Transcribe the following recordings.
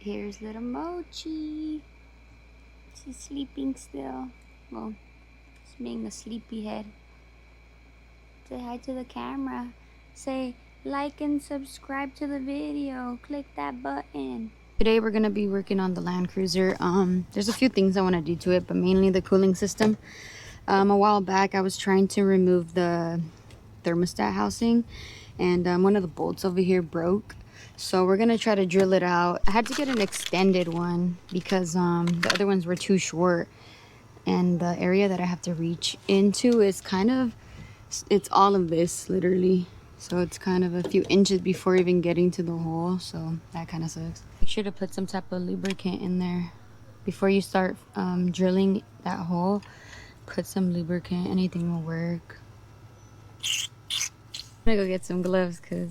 Here's little Mochi. She's sleeping still. Well, she's being a sleepyhead. Say hi to the camera. Say like and subscribe to the video. Click that button. Today we're gonna be working on the Land Cruiser. There's a few things I want to do to it, but mainly the cooling system. A while back I was trying to remove the thermostat housing, and one of the bolts over here broke. So we're gonna try to drill it out. I had to get an extended one because the other ones were too short, and the area that I have to reach into is kind of, it's all of this literally. So it's kind of a few inches before even getting to the hole, so that kind of sucks. Make sure to put some type of lubricant in there before you start drilling that hole. Put some lubricant, anything will work. I'm gonna go get some gloves because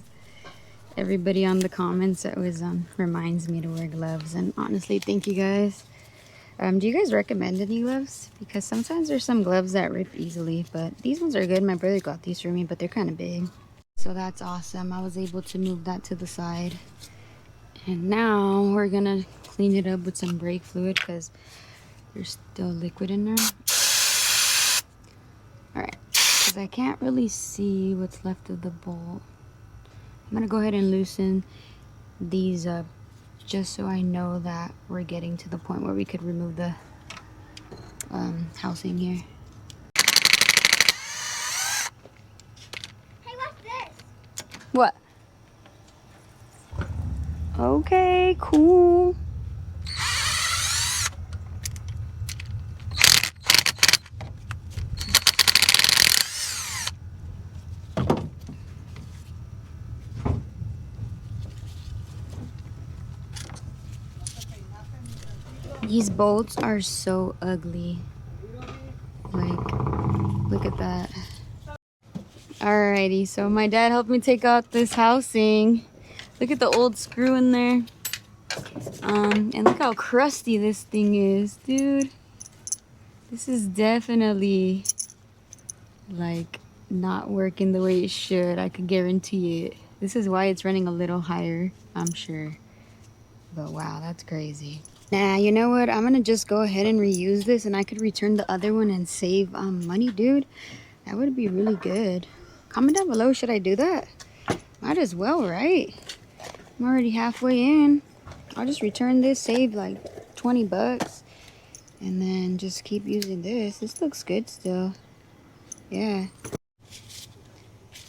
everybody on the comments always reminds me to wear gloves, and honestly, thank you guys. Do you guys recommend any gloves? Because sometimes there's some gloves that rip easily, but these ones are good. My brother got these for me, but they're kind of big. So that's awesome. I was able to move that to the side. And now we're gonna clean it up with some brake fluid because there's still liquid in there. Alright, because I can't really see what's left of the bolt. I'm gonna go ahead and loosen these up just so I know that we're getting to the point where we could remove the housing here. Hey, what's this? What? Okay, cool. These bolts are so ugly. Like, look at that. Alrighty, so my dad helped me take out this housing. Look at the old screw in there. And look how crusty this thing is, dude. This is definitely like not working the way it should. I could guarantee it. This is why it's running a little higher, I'm sure. But wow, that's crazy. Nah, you know what? I'm gonna just go ahead and reuse this, and I could return the other one and save money, dude. That would be really good. Comment down below, should I do that? Might as well, right? I'm already halfway in. I'll just return this, save like 20 bucks, and then just keep using this. This looks good still. Yeah.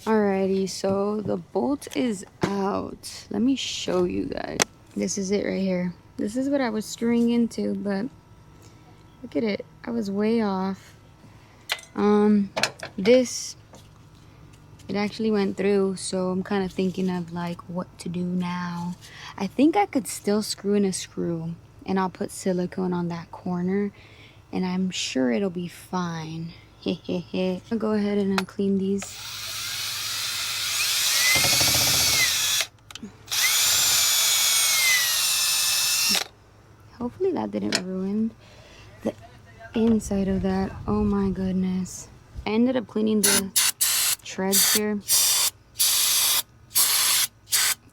Alrighty, so the bolt is out. Let me show you guys. This is it right here. This is what I was screwing into, but look at it. I was way off. This, it actually went through, so I'm kind of thinking of like what to do now. I think I could still screw in a screw, and I'll put silicone on that corner, and I'm sure it'll be fine. I'll go ahead and clean these. Hopefully that didn't ruin the inside of that. Oh my goodness. I ended up cleaning the treads here just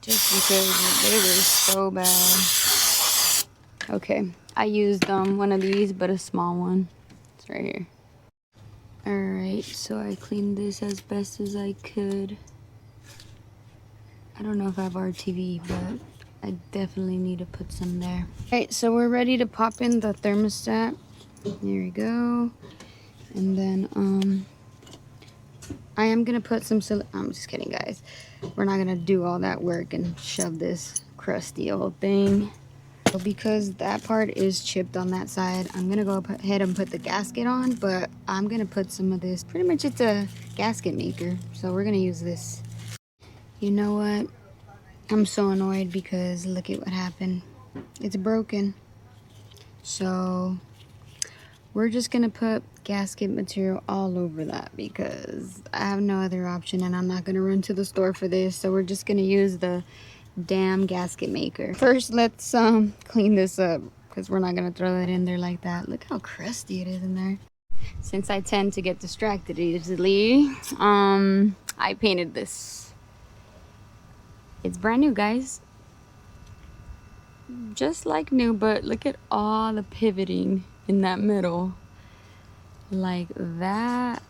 because they were so bad. Okay, I used one of these, but a small one. It's right here. Alright, so I cleaned this as best as I could. I don't know if I have RTV, but I definitely need to put some there. Alright, so we're ready to pop in the thermostat. There we go. And then I am gonna put some I'm just kidding, guys. We're not gonna do all that work and shove this crusty old thing. So because that part is chipped on that side, I'm gonna go ahead and put the gasket on, but I'm gonna put some of this. Pretty much it's a gasket maker, so we're gonna use this. You know what? I'm so annoyed because look at what happened. It's broken. So we're just gonna put gasket material all over that because I have no other option, and I'm not gonna run to the store for this. So we're just gonna use the damn gasket maker. First, let's clean this up because we're not gonna throw it in there like that. Look how crusty it is in there. Since I tend to get distracted easily, I painted this. It's brand new, guys. just like new, but look at all the pivoting in that middle. Like that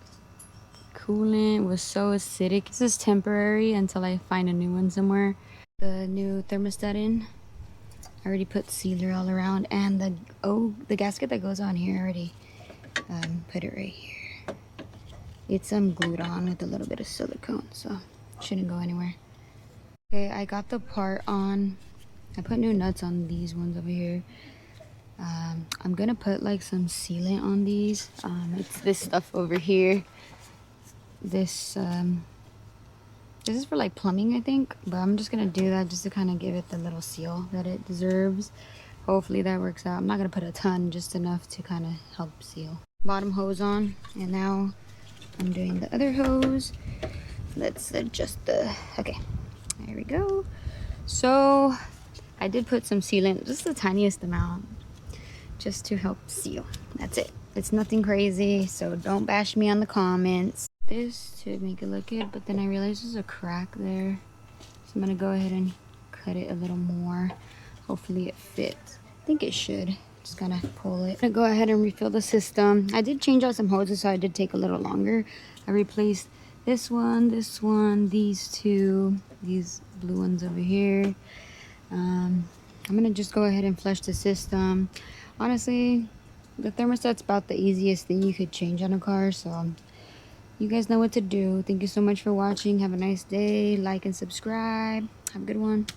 coolant was so acidic. This is temporary until I find a new one somewhere. The new thermostat in. I already put sealer all around, and the gasket that goes on here, I already put it right here. It's glued on with a little bit of silicone, so it shouldn't go anywhere. Okay, I got the part on. I put new nuts on these ones over here. I'm gonna put like some sealant on these. It's this stuff over here. This is for like plumbing, I think, but I'm just gonna do that just to kind of give it the little seal that it deserves. Hopefully that works out. I'm not gonna put a ton, just enough to kind of help seal. Bottom hose on, and now I'm doing the other hose. Let's adjust the, okay, there we go. So I did put some sealant, just the tiniest amount, just to help seal. That's it. It's nothing crazy, so don't bash me on the comments. This to make it look good, but then I realized there's a crack there, so I'm gonna go ahead and cut it a little more. Hopefully it fits. I think it should. Just gonna pull it. I'm gonna go ahead and refill the system. I did change out some hoses, so it did take a little longer. I replaced this one, these two, these blue ones over here. I'm gonna just go ahead and flush the system. Honestly, the thermostat's about the easiest thing you could change on a car, so you guys know what to do. Thank you so much for watching. Have a nice day. Like and subscribe. Have a good one.